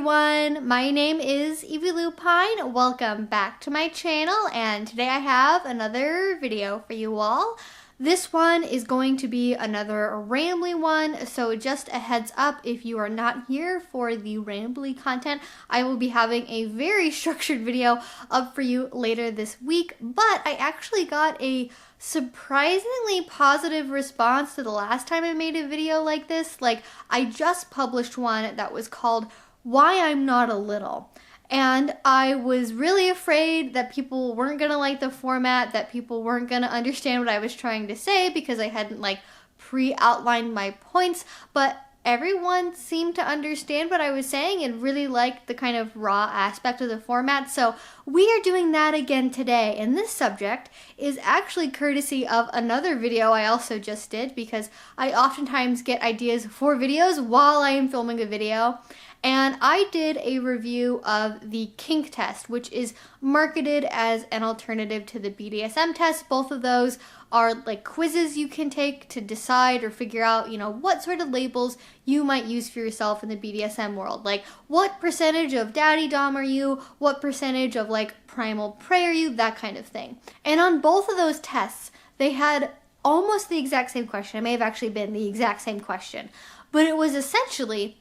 everyone, my name is Evie Lupine. Welcome back to my channel, and today I have another video for you all. This one is going to be another rambly one, so just a heads up, if you are not here for the rambly content, I will be having a very structured video up for you later this week, but I actually got a surprisingly positive response to the last time I made a video like this. Like, I just published one that was called Why I'm Not a Little. And I was really afraid that people weren't gonna like the format, that people weren't gonna understand what I was trying to say because I hadn't like pre-outlined my points, but everyone seemed to understand what I was saying and really liked the kind of raw aspect of the format. So we are doing that again today, and this subject is actually courtesy of another video I also just did, because I oftentimes get ideas for videos while I am filming a video. And I did a review of the kink test, which is marketed as an alternative to the BDSM test. Both of those are like quizzes you can take to decide or figure out, what sort of labels you might use for yourself in the BDSM world. Like, what percentage of daddy dom are you? What percentage of like primal prey are you? That kind of thing. And on both of those tests, they had almost the exact same question. It may have actually been the exact same question, but it was essentially,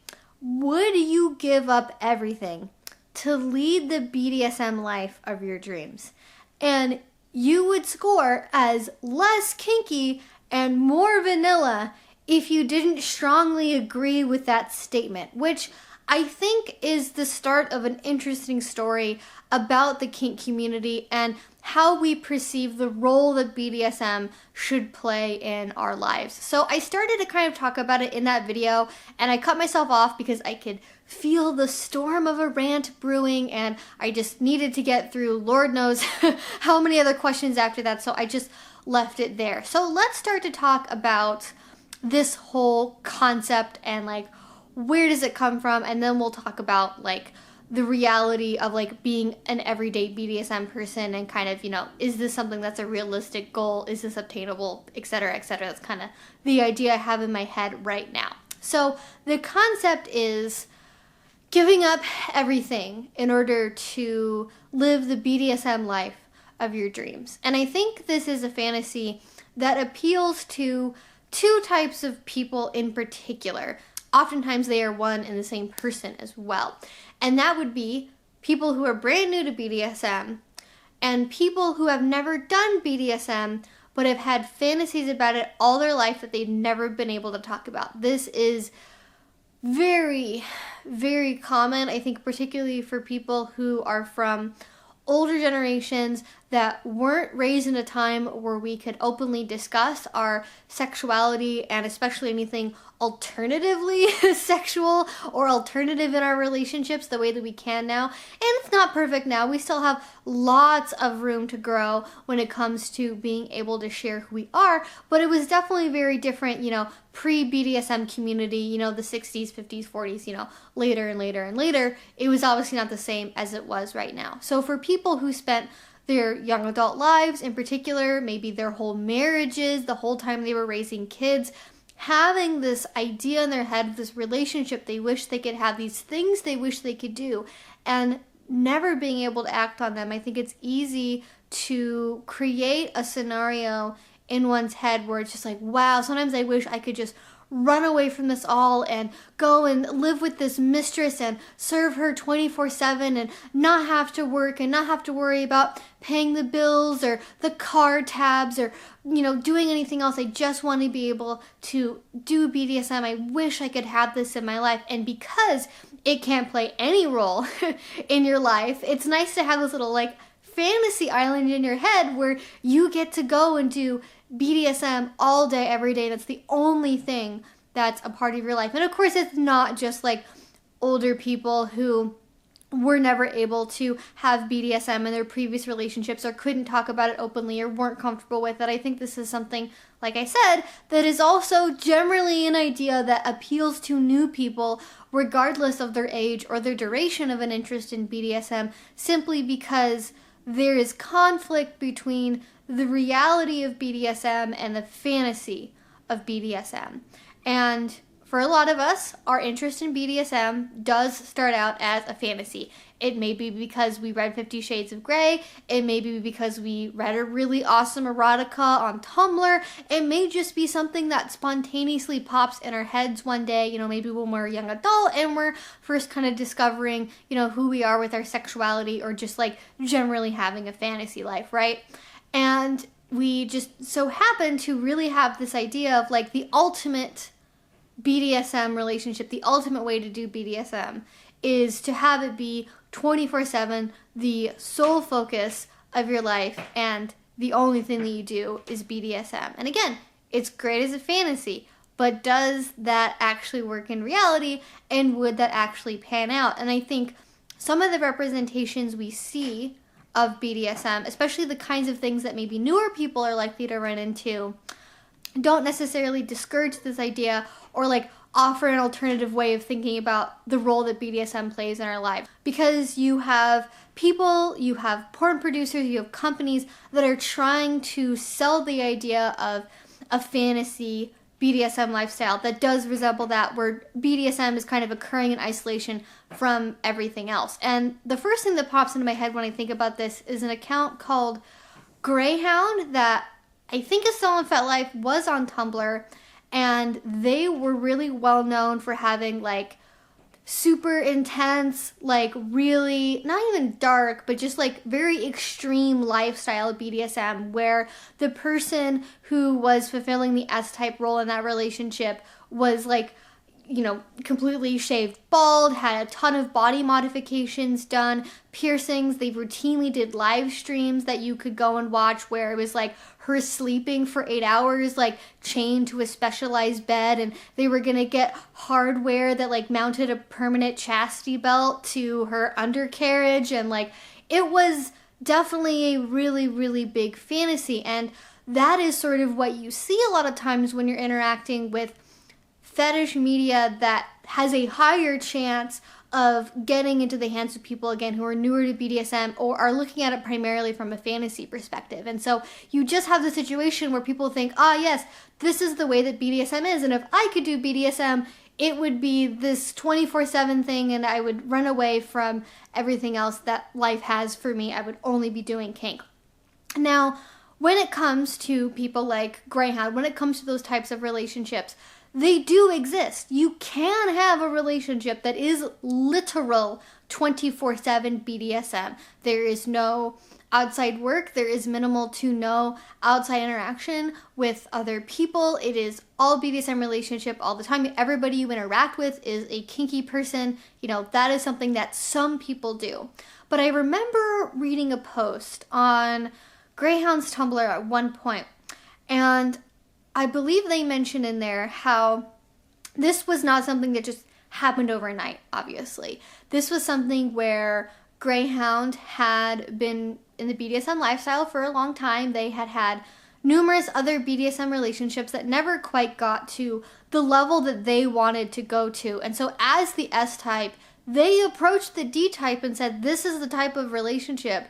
would you give up everything to lead the BDSM life of your dreams? And you would score as less kinky and more vanilla if you didn't strongly agree with that statement, which I think is the start of an interesting story about the kink community and how we perceive the role that BDSM should play in our lives. So I started to kind of talk about it in that video, and I cut myself off because I could feel the storm of a rant brewing, and I just needed to get through Lord knows how many other questions after that, so I just left it there. So let's start to talk about this whole concept and like, where does it come from, and then we'll talk about like the reality of like being an everyday BDSM person and kind of, is this something that's a realistic goal? Is this obtainable? Etc., etc. That's kind of the idea I have in my head right now. So the concept is giving up everything in order to live the BDSM life of your dreams. And I think this is a fantasy that appeals to two types of people in particular. Oftentimes they are one and the same person as well. And that would be people who are brand new to BDSM and people who have never done BDSM but have had fantasies about it all their life that they've never been able to talk about. This is very, very common, I think, particularly for people who are from older generations that weren't raised in a time where we could openly discuss our sexuality and especially anything alternatively sexual or alternative in our relationships the way that we can now. And it's not perfect now. We still have lots of room to grow when it comes to being able to share who we are, but it was definitely very different, pre-BDSM community, the 60s, 50s, 40s, later and later and later. It was obviously not the same as it was right now. So for people who spent their young adult lives, in particular, maybe their whole marriages, the whole time they were raising kids, having this idea in their head of this relationship they wish they could have, these things they wish they could do, and never being able to act on them, I think it's easy to create a scenario in one's head where it's just like, wow, sometimes I wish I could just run away from this all and go and live with this mistress and serve her 24/7 and not have to work and not have to worry about paying the bills or the car tabs or, doing anything else. I just want to be able to do BDSM. I wish I could have this in my life. And because it can't play any role in your life, it's nice to have this little like fantasy island in your head where you get to go and do BDSM all day, every day. That's the only thing that's a part of your life. And of course, it's not just like older people who were never able to have BDSM in their previous relationships or couldn't talk about it openly or weren't comfortable with it. I think this is something, like I said, that is also generally an idea that appeals to new people regardless of their age or their duration of an interest in BDSM, simply because there is conflict between the reality of BDSM and the fantasy of BDSM. And for a lot of us, our interest in BDSM does start out as a fantasy. It may be because we read 50 Shades of Grey. It may be because we read a really awesome erotica on Tumblr. It may just be something that spontaneously pops in our heads one day, you know, maybe when we're a young adult and we're first kind of discovering, you know, who we are with our sexuality, or just like generally having a fantasy life, right? And we just so happen to really have this idea of like the ultimate BDSM relationship, the ultimate way to do BDSM is to have it be 24/7, the sole focus of your life, and the only thing that you do is BDSM. And again, it's great as a fantasy, but does that actually work in reality, and would that actually pan out? And I think some of the representations we see of BDSM, especially the kinds of things that maybe newer people are likely to run into, don't necessarily discourage this idea or like offer an alternative way of thinking about the role that BDSM plays in our life. Because you have people, you have porn producers, you have companies that are trying to sell the idea of a fantasy BDSM lifestyle that does resemble that, where BDSM is kind of occurring in isolation from everything else. And the first thing that pops into my head when I think about this is an account called Greyhound that I think is still on FetLife, was on Tumblr, and they were really well known for having like super intense, like really, not even dark, but just like very extreme lifestyle of BDSM, where the person who was fulfilling the S-type role in that relationship was like, you know, completely shaved bald, had a ton of body modifications done, piercings. They routinely did live streams that you could go and watch where it was like her sleeping for 8 hours, like chained to a specialized bed, and they were gonna get hardware that like mounted a permanent chastity belt to her undercarriage, and like it was definitely a really, really big fantasy. And that is sort of what you see a lot of times when you're interacting with fetish media that has a higher chance of getting into the hands of people, again, who are newer to BDSM or are looking at it primarily from a fantasy perspective. And so you just have the situation where people think, ah, yes, this is the way that BDSM is, and if I could do BDSM, it would be this 24/7 thing, and I would run away from everything else that life has for me. I would only be doing kink. Now, when it comes to people like Greyhound, when it comes to those types of relationships, they do exist. You can have a relationship that is literal 24/7 BDSM. There is no outside work. There is minimal to no outside interaction with other people. It is all BDSM relationship all the time. Everybody you interact with is a kinky person. You know, that is something that some people do. But I remember reading a post on Greyhound's Tumblr at one point, and I believe they mentioned in there how this was not something that just happened overnight, obviously. This was something where Greyhound had been in the BDSM lifestyle for a long time. They had had numerous other BDSM relationships that never quite got to the level that they wanted to go to. And so as the S-type, they approached the D-type and said, this is the type of relationship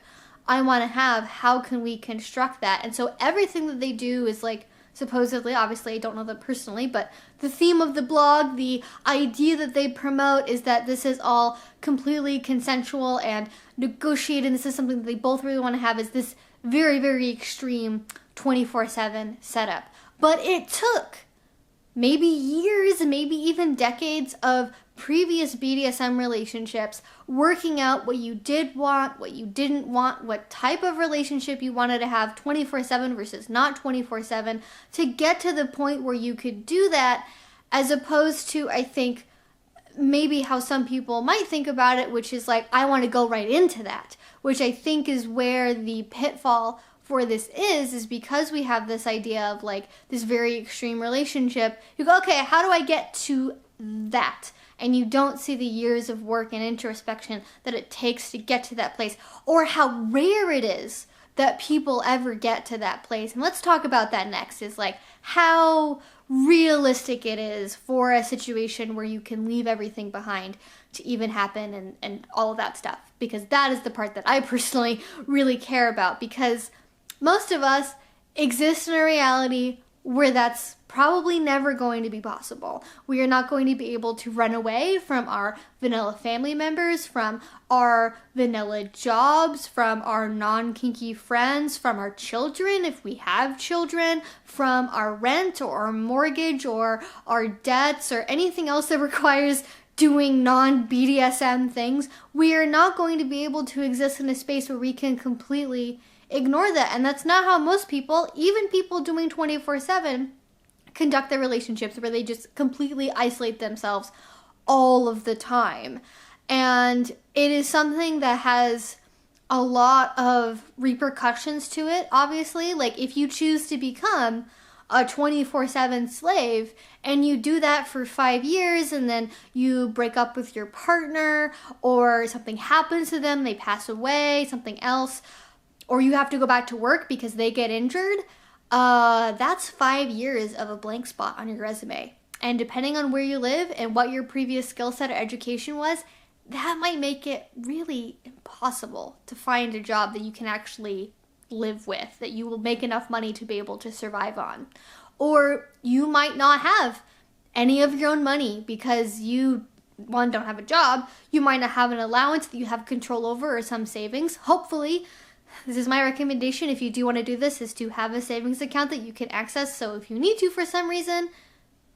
I want to have. How can we construct that? And so everything that they do is like, supposedly, obviously I don't know them personally, but the theme of the blog, the idea that they promote is that this is all completely consensual and negotiated, and this is something that they both really want to have, is this very, very extreme 24/7 setup. But it took maybe years, maybe even decades of previous BDSM relationships, working out what you did want, what you didn't want, what type of relationship you wanted to have 24/7 versus not 24/7, to get to the point where you could do that, as opposed to, I think, maybe how some people might think about it, which is like, I want to go right into that, which I think is where the pitfall for this is because we have this idea of like this very extreme relationship. You go, okay, how do I get to that? And you don't see the years of work and introspection that it takes to get to that place, or how rare it is that people ever get to that place. And let's talk about that next, is like how realistic it is for a situation where you can leave everything behind to even happen, and all of that stuff, because that is the part that I personally really care about, because most of us exist in a reality where that's probably never going to be possible. We are not going to be able to run away from our vanilla family members, from our vanilla jobs, from our non-kinky friends, from our children if we have children, from our rent or our mortgage or our debts or anything else that requires doing non-BDSM things. We are not going to be able to exist in a space where we can completely ignore that. And that's not how most people, even people doing 24/7, conduct their relationships, where they just completely isolate themselves all of the time. And it is something that has a lot of repercussions to it, obviously. Like, if you choose to become a 24/7 slave and you do that for 5 years and then you break up with your partner, or something happens to them, they pass away, something else, or you have to go back to work because they get injured, that's 5 years of a blank spot on your resume. And depending on where you live and what your previous skill set or education was, that might make it really impossible to find a job that you can actually live with, that you will make enough money to be able to survive on. Or you might not have any of your own money because you, one, don't have a job. You might not have an allowance that you have control over, or some savings. Hopefully, this is my recommendation if you do want to do this, is to have a savings account that you can access. So if you need to for some reason,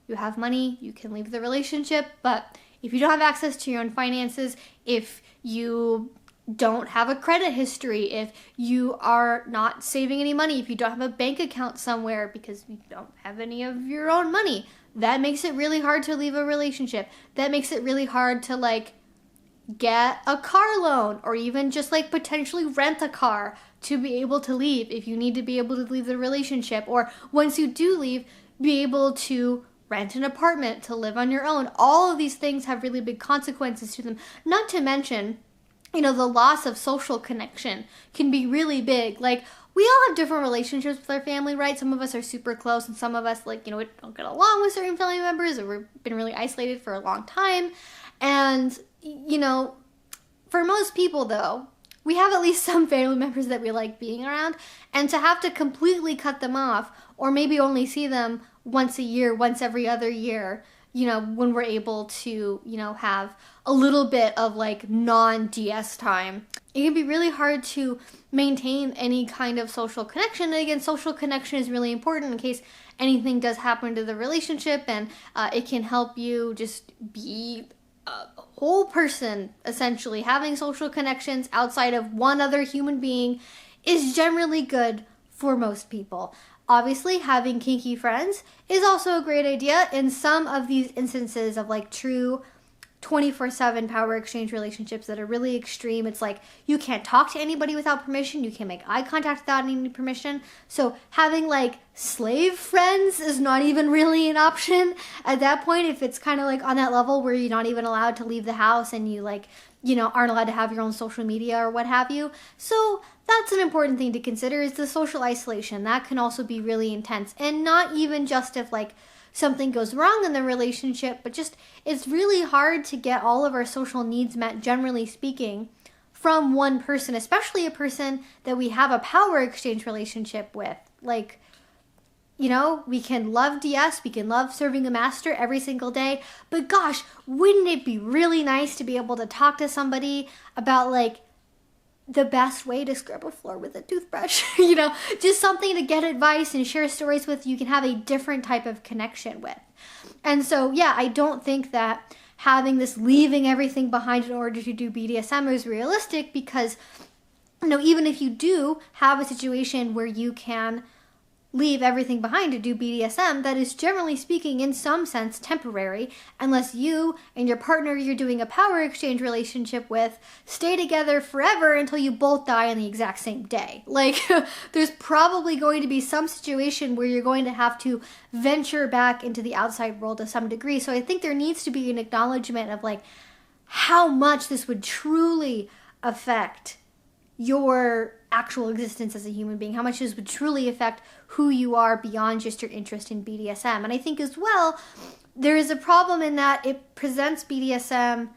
you have money, you can leave the relationship. But if you don't have access to your own finances, if you don't have a credit history, if you are not saving any money, if you don't have a bank account somewhere because you don't have any of your own money, that makes it really hard to leave a relationship. That makes it really hard to get a car loan, or even just potentially rent a car to be able to leave if you need to be able to leave the relationship. Or once you do leave, be able to rent an apartment to live on your own. All of these things have really big consequences to them. Not to mention, the loss of social connection can be really big. We all have different relationships with our family, right? Some of us are super close, and some of us, we don't get along with certain family members, or we've been really isolated for a long time. And, for most people, though, we have at least some family members that we like being around. And to have to completely cut them off, or maybe only see them once a year, once every other year, when we're able to, have a little bit of non-DS time, it can be really hard to maintain any kind of social connection. And again, social connection is really important in case anything does happen to the relationship, and it can help you just be a whole person, essentially. Having social connections outside of one other human being is generally good for most people. Obviously, having kinky friends is also a great idea in some of these instances of true 24/7 power exchange relationships that are really extreme. It's you can't talk to anybody without permission. You can't make eye contact without any permission. So having slave friends is not even really an option at that point, if it's kind of on that level where you're not even allowed to leave the house, and you aren't allowed to have your own social media or what have you. So that's an important thing to consider, is the social isolation. That can also be really intense, and not even just if something goes wrong in the relationship, but just it's really hard to get all of our social needs met, generally speaking, from one person, especially a person that we have a power exchange relationship with. We can love DS, we can love serving a master every single day, but gosh, wouldn't it be really nice to be able to talk to somebody about the best way to scrub a floor with a toothbrush? Just something to get advice and share stories with, you can have a different type of connection with. And so, yeah, I don't think that having this leaving everything behind in order to do BDSM is realistic, because, even if you do have a situation where you can leave everything behind to do BDSM, that is, generally speaking, in some sense temporary, unless you and your partner you're doing a power exchange relationship with stay together forever until you both die on the exact same day. There's probably going to be some situation where you're going to have to venture back into the outside world to some degree. So I think there needs to be an acknowledgement of how much this would truly affect your actual existence as a human being, how much this would truly affect who you are beyond just your interest in BDSM. And I think as well, there is a problem in that it presents BDSM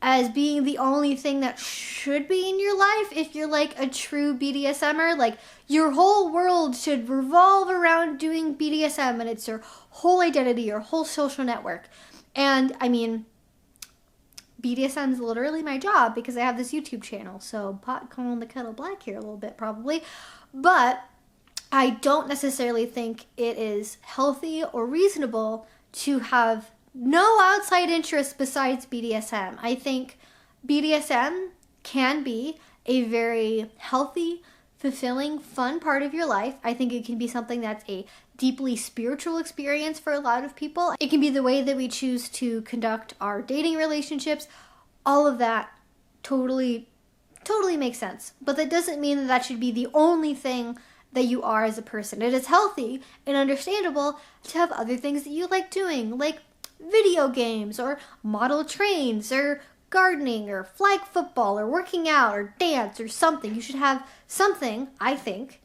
as being the only thing that should be in your life if you're like a true BDSMer. Like your whole world should revolve around doing BDSM and it's your whole identity, your whole social network. And I mean, BDSM is literally my job because I have this YouTube channel. So pot calling the kettle black here a little bit probably. But I don't necessarily think it is healthy or reasonable to have no outside interest besides BDSM. I think BDSM can be a very healthy, fulfilling, fun part of your life. I think it can be something that's a deeply spiritual experience for a lot of people. It can be the way that we choose to conduct our dating relationships. All of that totally makes sense. But that doesn't mean that that should be the only thing that you are as a person. It is healthy and understandable to have other things that you like doing, like video games or model trains or gardening or flag football or working out or dance or something. You should have something, I think,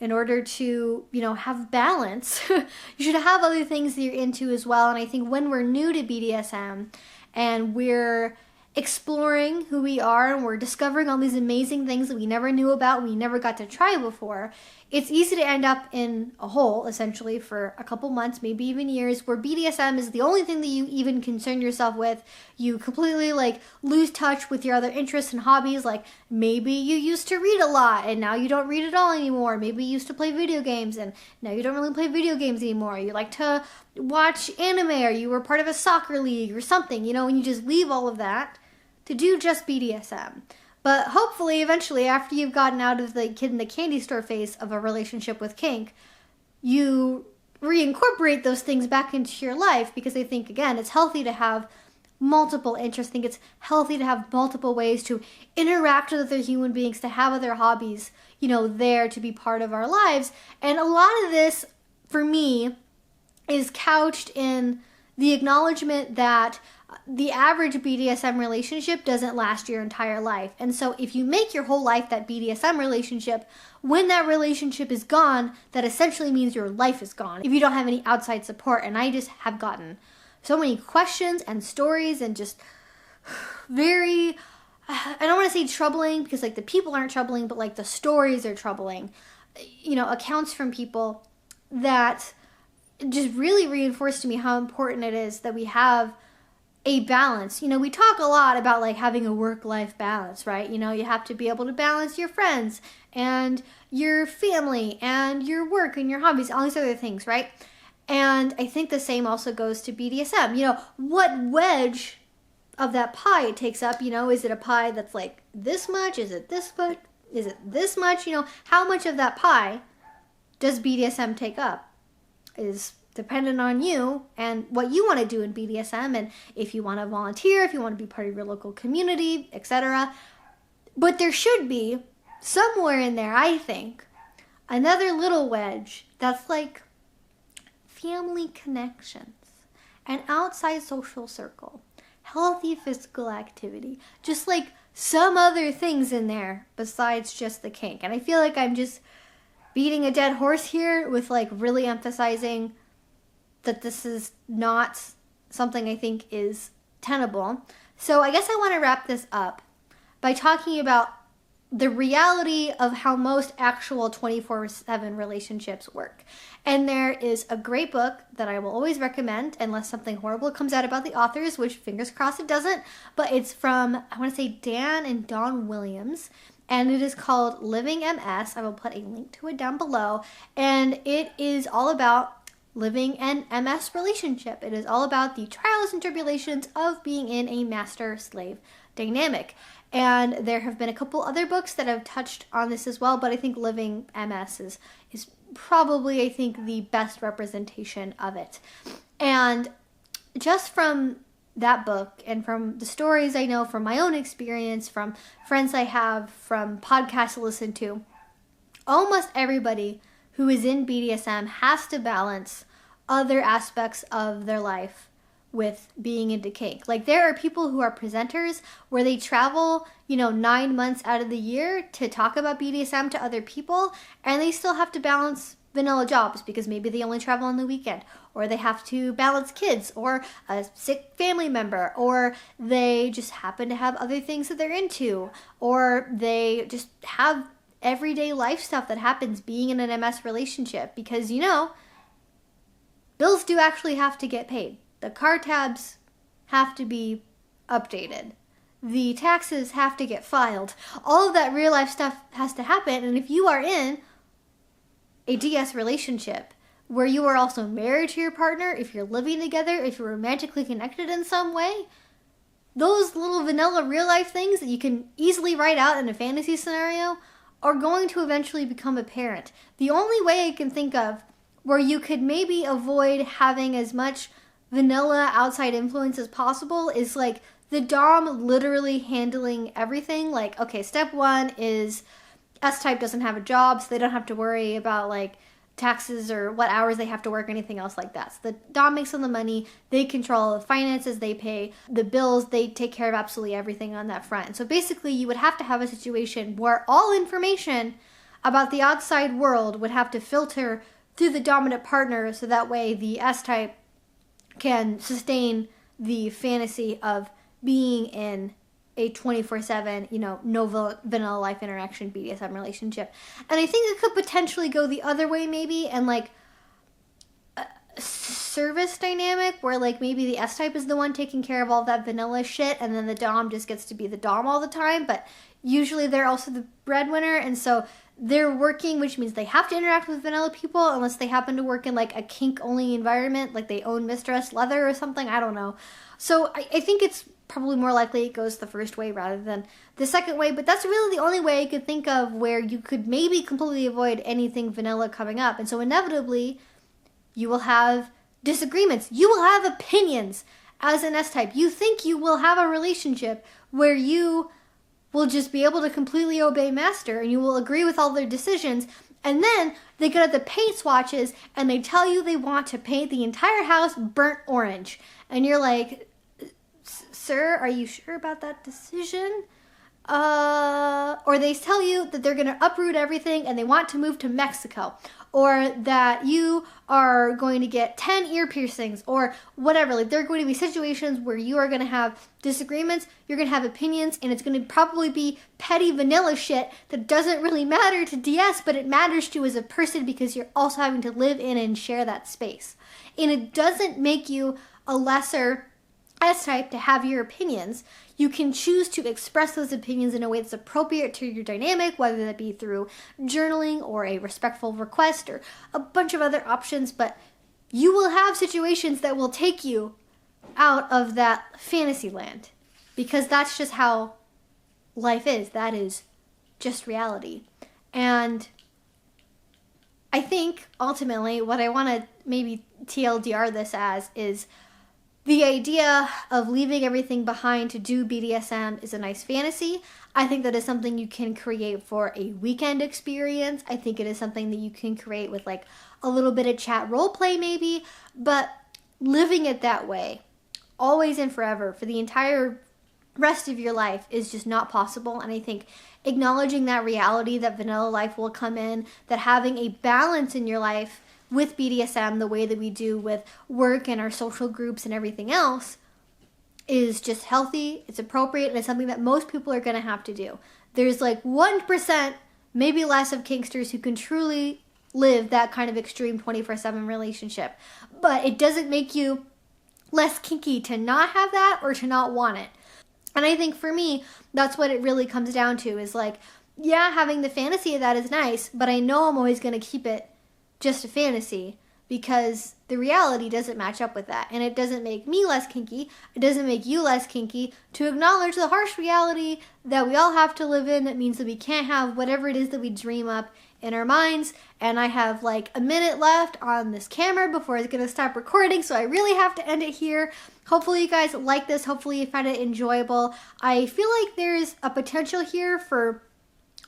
in order to, have balance. You should have other things that you're into as well. And I think when we're new to BDSM and we're exploring who we are and we're discovering all these amazing things that we never knew about, we never got to try before, it's easy to end up in a hole, essentially, for a couple months, maybe even years, where BDSM is the only thing that you even concern yourself with. You completely, lose touch with your other interests and hobbies. Like, maybe you used to read a lot, and now you don't read at all anymore. Maybe you used to play video games, and now you don't really play video games anymore. You like to watch anime, or you were part of a soccer league or something, and you just leave all of that to do just BDSM. But hopefully, eventually, after you've gotten out of the kid in the candy store phase of a relationship with kink, you reincorporate those things back into your life, because I think, again, it's healthy to have multiple interests. I think it's healthy to have multiple ways to interact with other human beings, to have other hobbies, there to be part of our lives. And a lot of this, for me, is couched in the acknowledgement that the average BDSM relationship doesn't last your entire life. And so if you make your whole life that BDSM relationship, when that relationship is gone, that essentially means your life is gone if you don't have any outside support. And I just have gotten so many questions and stories and just very, I don't want to say troubling, because the people aren't troubling, but the stories are troubling, accounts from people that just really reinforced to me how important it is that we have a balance. We talk a lot about having a work-life balance, right? You have to be able to balance your friends and your family and your work and your hobbies, all these other things, right? And I think the same also goes to BDSM. What wedge of that pie it takes up, is it a pie that's this much? Is it this much? Is it this much? How much of that pie does BDSM take up is dependent on you and what you want to do in BDSM, and if you want to volunteer, if you want to be part of your local community, etc. But there should be somewhere in there, I think, another little wedge that's family connections, an outside social circle, healthy physical activity, just some other things in there besides just the kink. And I feel like I'm just beating a dead horse here with really emphasizing that this is not something I think is tenable. So I guess I want to wrap this up by talking about the reality of how most actual 24/7 relationships work. And there is a great book that I will always recommend, unless something horrible comes out about the authors, which fingers crossed it doesn't, but it's from, I want to say, Dan and Dawn Williams, and it is called Living MS. I will put a link to it down below, and it is all about living an MS relationship. It is all about the trials and tribulations of being in a master-slave dynamic. And there have been a couple other books that have touched on this as well, but I think Living MS is probably, I think, the best representation of it. And just from that book and from the stories I know from my own experience, from friends I have, from podcasts I listen to, almost everybody who is in BDSM has to balance other aspects of their life with being into kink. There are people who are presenters where they travel, 9 months out of the year to talk about BDSM to other people, and they still have to balance vanilla jobs because maybe they only travel on the weekend, or they have to balance kids or a sick family member, or they just happen to have other things that they're into, or they just have everyday life stuff that happens being in an MS relationship, because bills do actually have to get paid. The car tabs have to be updated. The taxes have to get filed. All of that real life stuff has to happen. And if you are in a DS relationship where you are also married to your partner, if you're living together, if you're romantically connected in some way, those little vanilla real life things that you can easily write out in a fantasy scenario are going to eventually become apparent. The only way I can think of where you could maybe avoid having as much vanilla outside influence as possible is like the dom literally handling everything. Like, okay, step one is S-type doesn't have a job, so they don't have to worry about like taxes or what hours they have to work or anything else like that. So the dom makes all the money, they control the finances, they pay the bills, they take care of absolutely everything on that front. And so basically you would have to have a situation where all information about the outside world would have to filter through the dominant partner, so that way the S-type can sustain the fantasy of being in a 24/7, no vanilla life interaction BDSM relationship. And I think it could potentially go the other way maybe, and like a service dynamic where like maybe the S-type is the one taking care of all that vanilla shit, and then the dom just gets to be the dom all the time, but usually they're also the breadwinner, and so they're working, which means they have to interact with vanilla people unless they happen to work in like a kink only environment, like they own Mistress Leather or something, I don't know. So I think it's probably more likely it goes the first way rather than the second way, but that's really the only way I could think of where you could maybe completely avoid anything vanilla coming up. And so inevitably you will have disagreements, you will have opinions as an S-type. You think you will have a relationship where you will just be able to completely obey master and you will agree with all their decisions, and then they get at the paint swatches and they tell you they want to paint the entire house burnt orange, and you're like, sir, are you sure about that decision? Or they tell you that they're going to uproot everything and they want to move to Mexico, or that you are going to get 10 ear piercings, or whatever. Like, there are going to be situations where you are going to have disagreements, you're going to have opinions, and it's going to probably be petty vanilla shit that doesn't really matter to DS, but it matters to you as a person because you're also having to live in and share that space. And it doesn't make you a lesser S-type to have your opinions. You can choose to express those opinions in a way that's appropriate to your dynamic, whether that be through journaling or a respectful request or a bunch of other options, but you will have situations that will take you out of that fantasy land, because that's just how life is. That is just reality. And I think ultimately what I want to maybe TLDR this as is the idea of leaving everything behind to do BDSM is a nice fantasy. I think that is something you can create for a weekend experience. I think it is something that you can create with like a little bit of chat role play maybe, but living it that way, always and forever, for the entire rest of your life is just not possible. And I think acknowledging that reality, that vanilla life will come in, that having a balance in your life with BDSM the way that we do with work and our social groups and everything else is just healthy, it's appropriate, and it's something that most people are going to have to do. There's like 1%, maybe less, of kinksters who can truly live that kind of extreme 24/7 relationship. But it doesn't make you less kinky to not have that or to not want it. And I think for me, that's what it really comes down to, is like, yeah, having the fantasy of that is nice, but I know I'm always going to keep it just a fantasy because the reality doesn't match up with that. And it doesn't make me less kinky. It doesn't make you less kinky to acknowledge the harsh reality that we all have to live in. That means that we can't have whatever it is that we dream up in our minds. And I have like a minute left on this camera before it's going to stop recording, so I really have to end it here. Hopefully you guys like this. Hopefully you find it enjoyable. I feel like there's a potential here for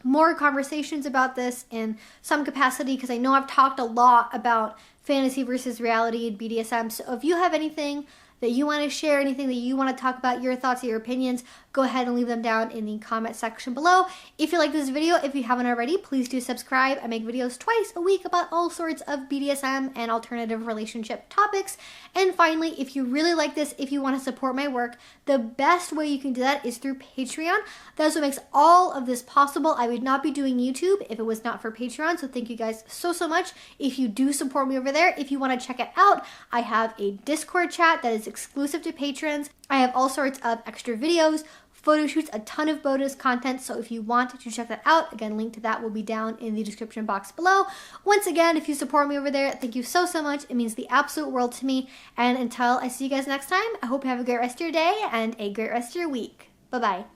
more conversations about this in some capacity, because I know I've talked a lot about fantasy versus reality and BDSM. So if you have anything that you want to share, anything that you want to talk about, your thoughts, your opinions, go ahead and leave them down in the comment section below. If you like this video, if you haven't already, please do subscribe. I make videos twice a week about all sorts of BDSM and alternative relationship topics. And finally, if you really like this, if you want to support my work, the best way you can do that is through Patreon. That's what makes all of this possible. I would not be doing YouTube if it was not for Patreon. So thank you guys so much. If you do support me over there, if you want to check it out, I have a Discord chat that is exclusive to patrons. I have all sorts of extra videos, photo shoots, a ton of bonus content. So if you want to check that out, again, link to that will be down in the description box below. Once again, if you support me over there, thank you so much. It means the absolute world to me. And until I see you guys next time, I hope you have a great rest of your day and a great rest of your week. Bye-bye.